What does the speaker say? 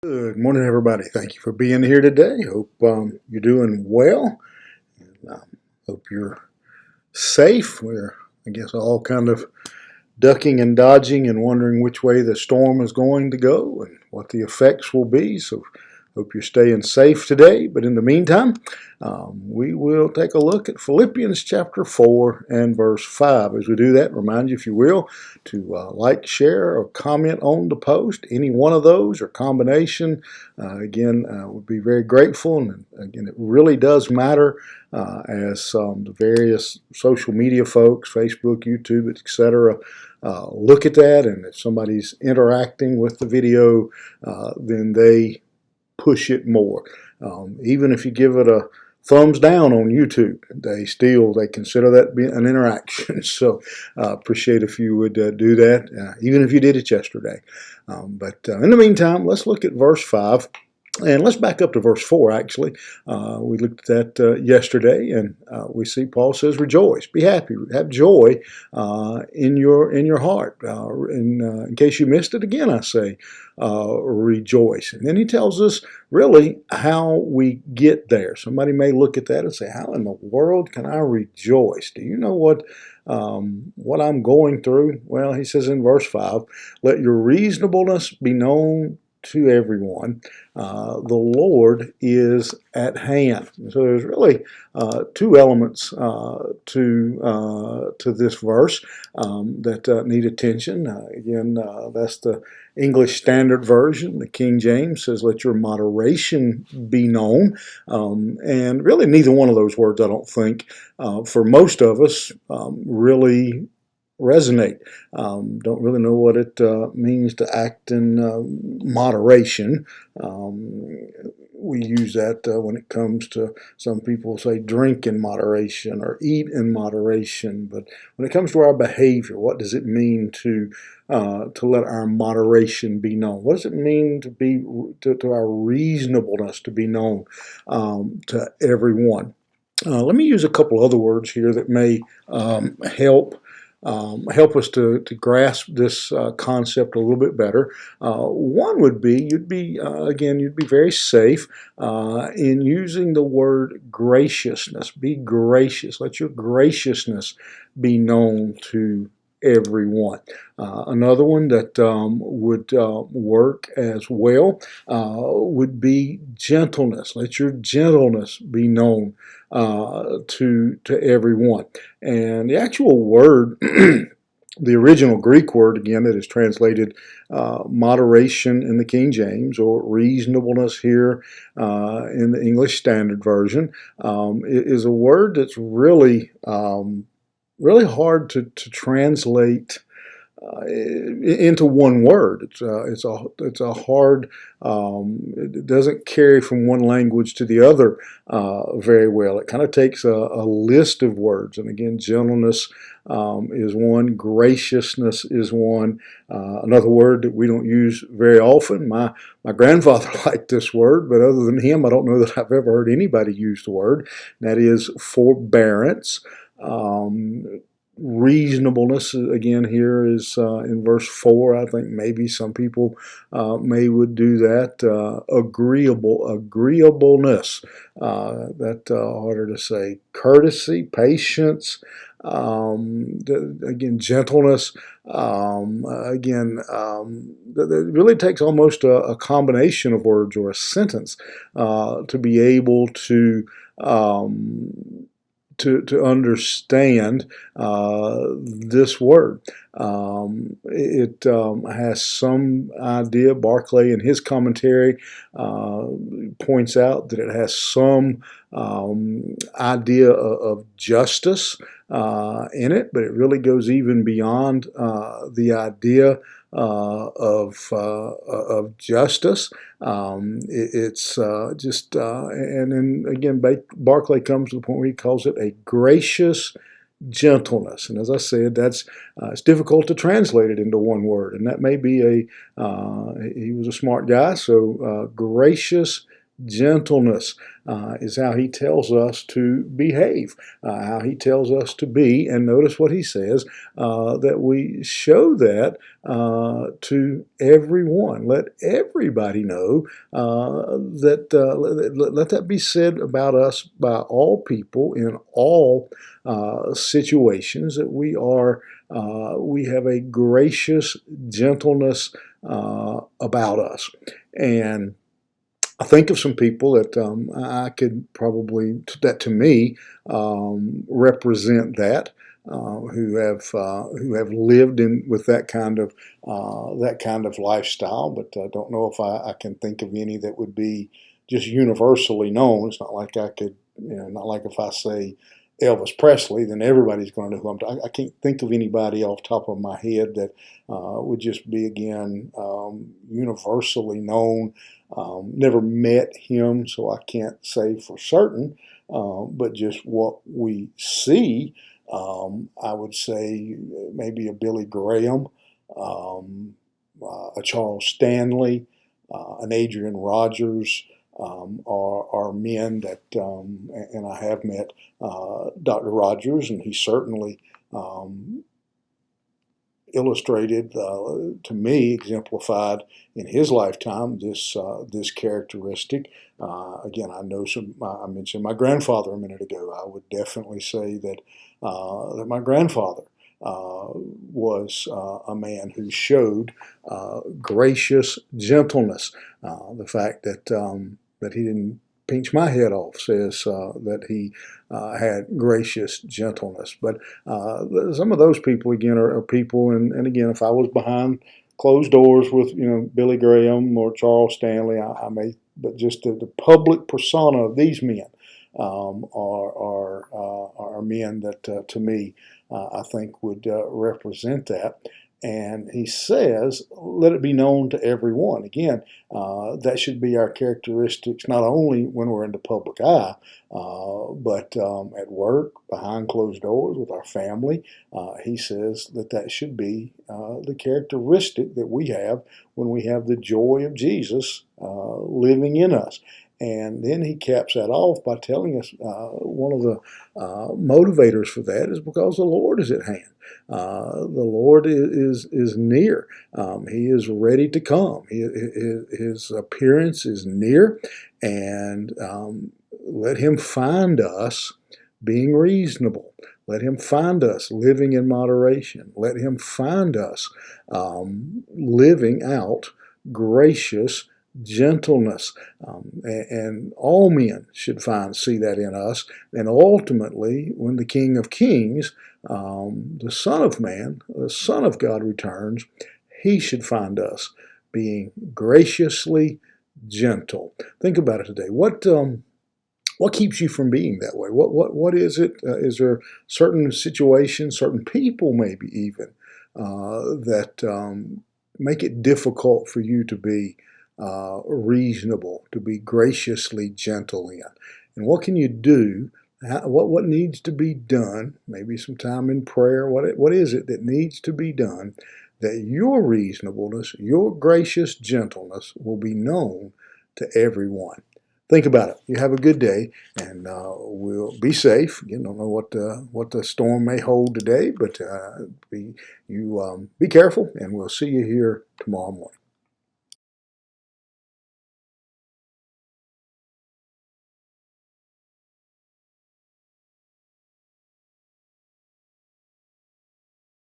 Good morning, everybody. Thank you for being here today. Hope you're doing well. Hope you're safe. We're, I guess, all kind of ducking and dodging and wondering which way the storm is going to go and what the effects will be. So, hope you're staying safe today. But in the meantime, we will take a look at Philippians chapter 4 and verse 5. As we do that, remind you, if you will, to like, share, or comment on the post. Any one of those or combination, again, would be very grateful. And again, it really does matter as the various social media folks, Facebook, YouTube, etc., look at that. And if somebody's interacting with the video, then they push it more. Even if you give it a thumbs down on YouTube, they consider that an interaction. So appreciate if you would do that, even if you did it yesterday. But in the meantime, let's look at verse 5. And let's back up to verse 4, actually. We looked at that yesterday, and we see Paul says, rejoice, be happy, have joy in your heart. In case you missed it, again, I say, rejoice. And then he tells us really how we get there. Somebody may look at that and say, how in the world can I rejoice? Do you know what I'm going through? Well, he says in verse 5, let your reasonableness be known to everyone. The Lord is at hand. So there's really two elements to this verse that need attention. Again, that's the English Standard Version. The King James says, let your moderation be known. And really neither one of those words, I don't think, for most of us, really resonate. Don't really know what it means to act in moderation. We use that when it comes to, some people say drink in moderation or eat in moderation. But when it comes to our behavior, what does it mean to let our moderation be known? What does it mean to our reasonableness to be known to everyone? Let me use a couple other words here that may help us to grasp this concept a little bit better. One would be you'd be very safe in using the word graciousness. Be gracious. Let your graciousness be known to everyone. Another one that would work as well would be gentleness. Let your gentleness be known to everyone. And the actual word, the original Greek word, again, that is translated moderation in the King James, or reasonableness here in the English Standard Version, is a word that's really hard to translate into one word. It's a hard. It doesn't carry from one language to the other very well. It kind of takes a list of words, and again, gentleness is one, graciousness is one. Another word that we don't use very often. My grandfather liked this word, but other than him, I don't know that I've ever heard anybody use the word. That is forbearance. Reasonableness, again, here is in verse 4. I think maybe some people would do that. Agreeableness, that harder to say. Courtesy, patience, again, gentleness. That really takes almost a combination of words or a sentence to be able to understand this word. It has some idea. Barclay, in his commentary, points out that it has some idea of justice in it, but it really goes even beyond the idea of justice. It's just, and then again, Barclay comes to the point where he calls it a gracious gentleness. And as I said, that's it's difficult to translate it into one word. And that may be he was a smart guy, so gracious gentleness is how he tells us to behave, how he tells us to be. And notice what he says, that we show that to everyone. Let everybody know let that be said about us by all people in all situations, that we have a gracious gentleness about us. And I think of some people that I could probably, that to me, represent that, who have lived in with that kind of lifestyle. But I don't know if I can think of any that would be just universally known. It's not like I could, not like if I say Elvis Presley, then everybody's going to know who I'm talking. I can't think of anybody off the top of my head that would just be, again, universally known. Never met him, so I can't say for certain, but just what we see, I would say maybe a Billy Graham, a Charles Stanley, an Adrian Rogers, are men that, and I have met Dr. Rogers, and he certainly illustrated, to me, exemplified in his lifetime this characteristic. Again, I know I mentioned my grandfather a minute ago. I would definitely say that my grandfather was a man who showed gracious gentleness. The fact that he didn't pinch my head off says that he had gracious gentleness. But some of those people, again, are people, and again, if I was behind closed doors with Billy Graham or Charles Stanley, I may, but just the public persona of these men are men that to me I think would represent that. And he says, let it be known to everyone. Again, that should be our characteristics, not only when we're in the public eye, but at work, behind closed doors, with our family. He says that should be the characteristic that we have when we have the joy of Jesus living in us. And then he caps that off by telling us one of the motivators for that is because the Lord is at hand. The Lord is near. He is ready to come. His appearance is near, and let him find us being reasonable. Let him find us living in moderation. Let him find us living out gracious gentleness, and all men should see that in us. And ultimately, when the King of Kings, the Son of Man, the Son of God returns, he should find us being graciously gentle. Think about it today. What keeps you from being that way? What is it? Is there certain situations, certain people, maybe even that make it difficult for you to be reasonable, to be graciously gentle in? And what can you do? What needs to be done? Maybe some time in prayer. What is it that needs to be done that your reasonableness, your gracious gentleness will be known to everyone? Think about it. You have a good day, and we'll be safe. You don't know what the storm may hold today, but be careful, and we'll see you here tomorrow morning.